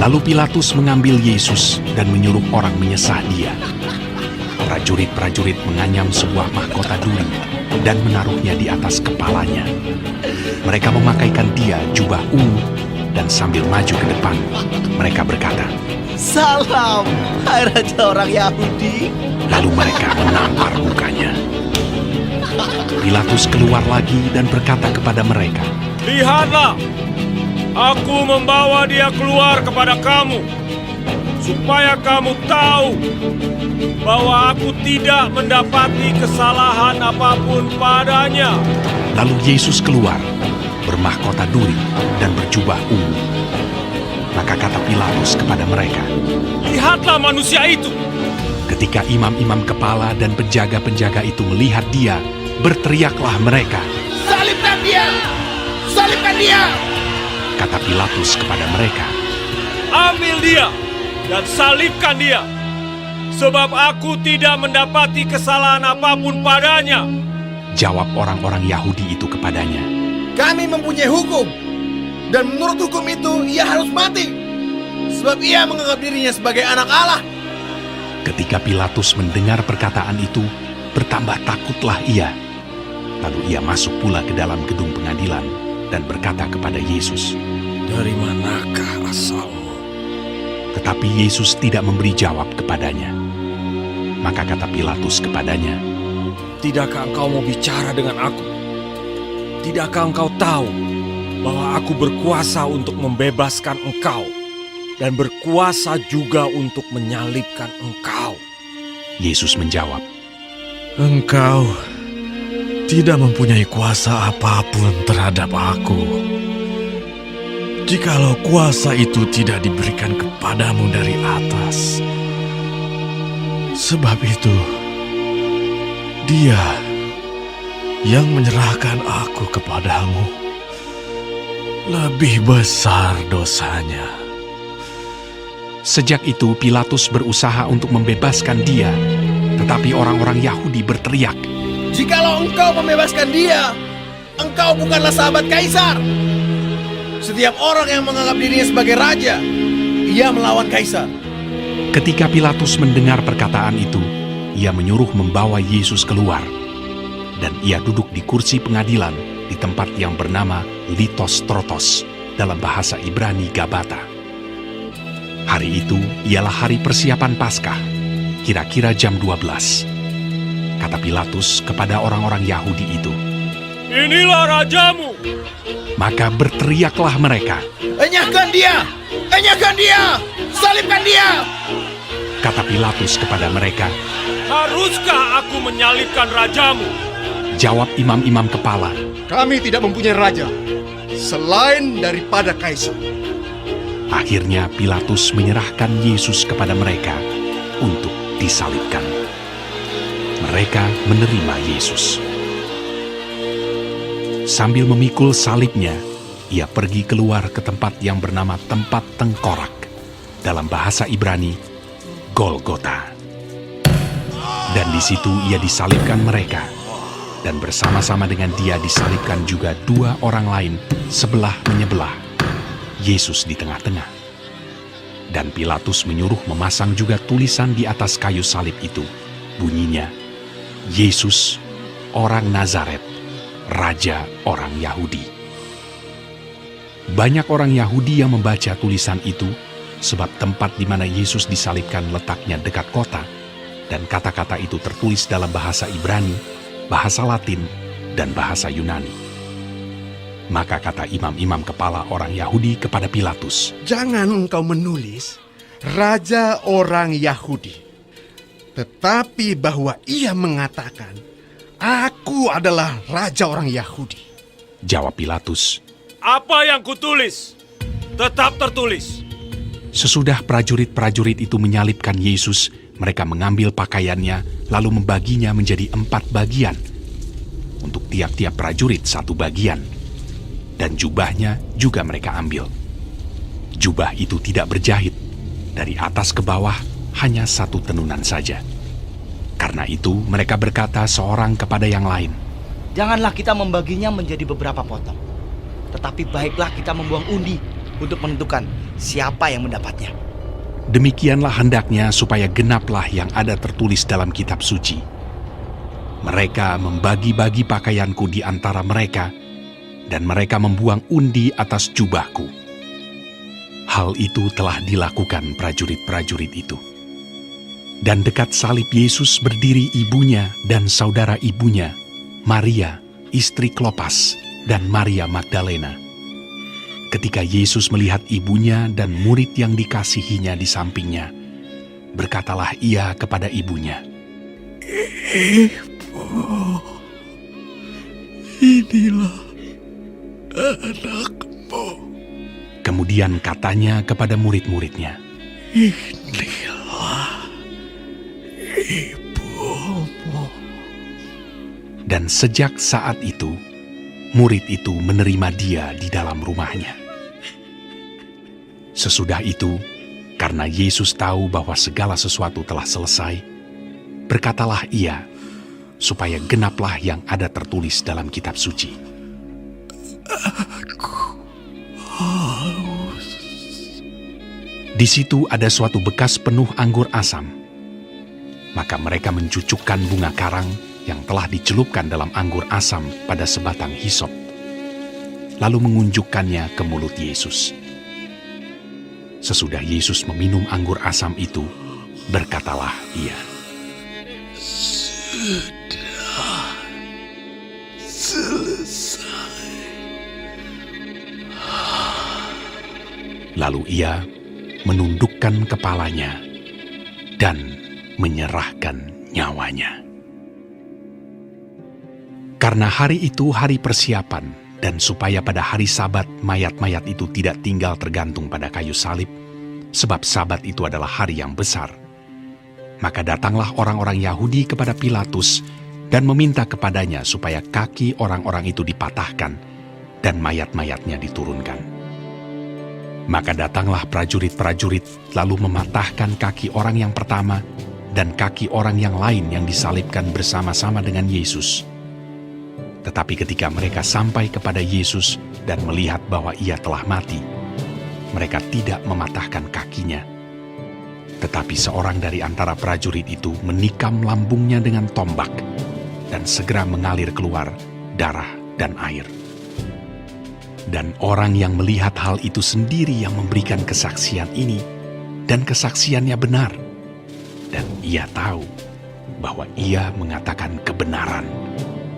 Lalu Pilatus mengambil Yesus dan menyuruh orang menyesah dia. Prajurit-prajurit menganyam sebuah mahkota duri dan menaruhnya di atas kepalanya. Mereka memakaikan dia jubah ungu dan sambil maju ke depan, mereka berkata, "Salam, hai Raja orang Yahudi." Lalu mereka menampar mukanya. Pilatus keluar lagi dan berkata kepada mereka, "Lihatlah, aku membawa dia keluar kepada kamu, supaya kamu tahu bahwa aku tidak mendapati kesalahan apapun padanya." Lalu Yesus keluar, bermahkota duri dan berjubah ungu. Maka kata Pilatus kepada mereka, "Lihatlah manusia itu." ketika imam-imam kepala dan penjaga-penjaga itu melihat dia, berteriaklah mereka, "Salibkan dia! Salibkan dia!" Kata Pilatus kepada mereka, "Ambil dia dan salibkan dia, sebab aku tidak mendapati kesalahan apapun padanya." Jawab orang-orang Yahudi itu kepadanya, "Kami mempunyai hukum, dan menurut hukum itu ia harus mati, sebab ia menganggap dirinya sebagai anak Allah." Ketika Pilatus mendengar perkataan itu, bertambah takutlah ia. Lalu ia masuk pula ke dalam gedung pengadilan dan berkata kepada Yesus, "Dari manakah asalmu?" Tetapi Yesus tidak memberi jawab kepadanya. Maka kata Pilatus kepadanya, "Tidakkah engkau mau bicara dengan aku? Tidakkah engkau tahu bahwa aku berkuasa untuk membebaskan engkau dan berkuasa juga untuk menyalibkan engkau?" Yesus menjawab, Engkau tidak mempunyai kuasa apapun terhadap aku. Jikalau kuasa itu tidak diberikan kepadamu dari atas. Sebab itu, Dia yang menyerahkan aku kepadamu lebih besar dosanya. Sejak itu Pilatus berusaha untuk membebaskan dia, tetapi orang-orang Yahudi berteriak, "Jikalau engkau membebaskan dia, engkau bukanlah sahabat Kaisar. Setiap orang yang menganggap dirinya sebagai raja, ia melawan Kaisar." Ketika Pilatus mendengar perkataan itu, ia menyuruh membawa Yesus keluar, dan ia duduk di kursi pengadilan di tempat yang bernama Litos Trotos, dalam bahasa Ibrani Gabata. Hari itu ialah hari persiapan Paskah, kira-kira jam 12. Kata Pilatus kepada orang-orang Yahudi itu, "Inilah rajamu." maka berteriaklah mereka, "Enyahkan dia! Enyahkan dia! Salibkan dia!" Kata Pilatus kepada mereka, "Haruskah aku menyalibkan rajamu?" jawab imam-imam kepala, Kami tidak mempunyai raja selain daripada Kaisar." Akhirnya Pilatus menyerahkan Yesus kepada mereka untuk disalibkan. Mereka menerima Yesus. Sambil memikul salibnya, ia pergi keluar ke tempat yang bernama Tempat Tengkorak, dalam bahasa Ibrani, Golgota. Dan di situ ia disalibkan mereka, dan bersama-sama dengan dia disalibkan juga dua orang lain sebelah menyebelah, Yesus di tengah-tengah. Dan Pilatus menyuruh memasang juga tulisan di atas kayu salib itu. Bunyinya, Yesus, orang Nazaret, Raja orang Yahudi. Banyak orang Yahudi yang membaca tulisan itu, sebab tempat di mana Yesus disalibkan letaknya dekat kota, dan kata-kata itu tertulis dalam bahasa Ibrani, bahasa Latin, dan bahasa Yunani. Maka kata imam-imam kepala orang Yahudi kepada Pilatus, Jangan engkau menulis Raja orang Yahudi, tetapi bahwa ia mengatakan, Aku adalah Raja orang Yahudi. Jawab Pilatus, "Apa yang kutulis tetap tertulis." sesudah prajurit-prajurit itu menyalibkan Yesus, mereka mengambil pakaiannya lalu membaginya menjadi 4 bagian. Untuk tiap-tiap prajurit 1 bagian. Dan jubahnya juga mereka ambil. Jubah itu tidak berjahit, dari atas ke bawah hanya 1 tenunan saja. Karena itu mereka berkata seorang kepada yang lain, Janganlah kita membaginya menjadi beberapa potong, tetapi baiklah kita membuang undi untuk menentukan siapa yang mendapatnya. Demikianlah hendaknya supaya genaplah yang ada tertulis dalam kitab suci. Mereka membagi-bagi pakaianku di antara mereka, dan mereka membuang undi atas jubahku. Hal itu telah dilakukan prajurit-prajurit itu. Dan dekat salib Yesus berdiri ibunya dan saudara ibunya, Maria, istri Klopas, dan Maria Magdalena. Ketika Yesus melihat ibunya dan murid yang dikasihinya di sampingnya, berkatalah ia kepada ibunya, Inilah anakmu. Kemudian katanya kepada murid-muridnya, Inilah ibumu. dan sejak saat itu, murid itu menerima dia di dalam rumahnya. Sesudah itu, karena Yesus tahu bahwa segala sesuatu telah selesai, berkatalah ia, supaya genaplah yang ada tertulis dalam kitab suci. Di situ ada suatu bekas penuh anggur asam. Maka mereka mencucukkan bunga karang yang telah dicelupkan dalam anggur asam pada sebatang hisop, lalu mengunjukkannya ke mulut Yesus. Sesudah Yesus meminum anggur asam itu, berkatalah ia, Sudah selesai. Lalu ia menundukkan kepalanya dan menyerahkan nyawanya. Karena hari itu hari persiapan, dan supaya pada hari Sabat mayat-mayat itu tidak tinggal tergantung pada kayu salib, sebab Sabat itu adalah hari yang besar, maka datanglah orang-orang Yahudi kepada Pilatus dan meminta kepadanya supaya kaki orang-orang itu dipatahkan dan mayat-mayatnya diturunkan. Maka datanglah prajurit-prajurit lalu mematahkan kaki orang yang pertama dan kaki orang yang lain yang disalibkan bersama-sama dengan Yesus. Tetapi ketika mereka sampai kepada Yesus dan melihat bahwa ia telah mati, mereka tidak mematahkan kakinya. Tetapi seorang dari antara prajurit itu menikam lambungnya dengan tombak, dan segera mengalir keluar darah dan air. Dan orang yang melihat hal itu sendiri yang memberikan kesaksian ini, dan kesaksiannya benar. Dan ia tahu bahwa ia mengatakan kebenaran,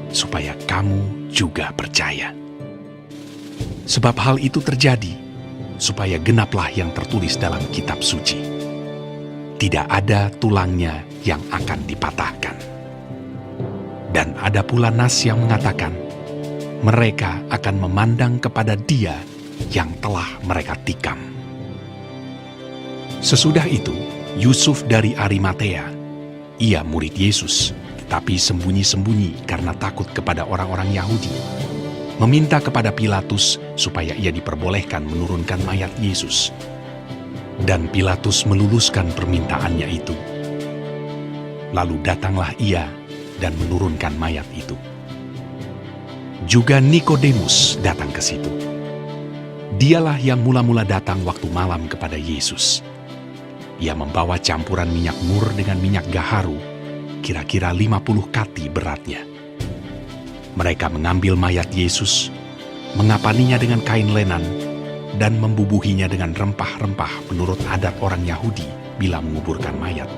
supaya kamu juga percaya. Sebab hal itu terjadi, supaya genaplah yang tertulis dalam kitab suci. Tidak ada tulangnya yang akan dipatahkan. Dan ada pula nas yang mengatakan, mereka akan memandang kepada Dia yang telah mereka tikam. Sesudah itu, Yusuf dari Arimatea, ia murid Yesus, tapi sembunyi-sembunyi karena takut kepada orang-orang Yahudi, meminta kepada Pilatus supaya ia diperbolehkan menurunkan mayat Yesus. Dan Pilatus meluluskan permintaannya itu. Lalu datanglah ia dan menurunkan mayat itu. Juga Nikodemus datang ke situ. Dialah yang mula-mula datang waktu malam kepada Yesus. Ia membawa campuran minyak mur dengan minyak gaharu, kira-kira 50 kati beratnya. Mereka mengambil mayat Yesus, mengapaninya dengan kain lenan, dan membubuhinya dengan rempah-rempah menurut adat orang Yahudi bila menguburkan mayat.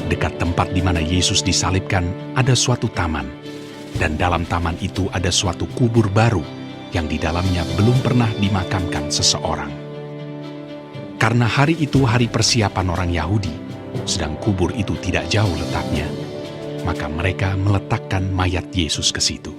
Dekat tempat di mana Yesus disalibkan ada suatu taman, dan dalam taman itu ada suatu kubur baru yang di dalamnya belum pernah dimakamkan seseorang. Karena hari itu hari persiapan orang Yahudi, sedang kubur itu tidak jauh letaknya, maka mereka meletakkan mayat Yesus ke situ.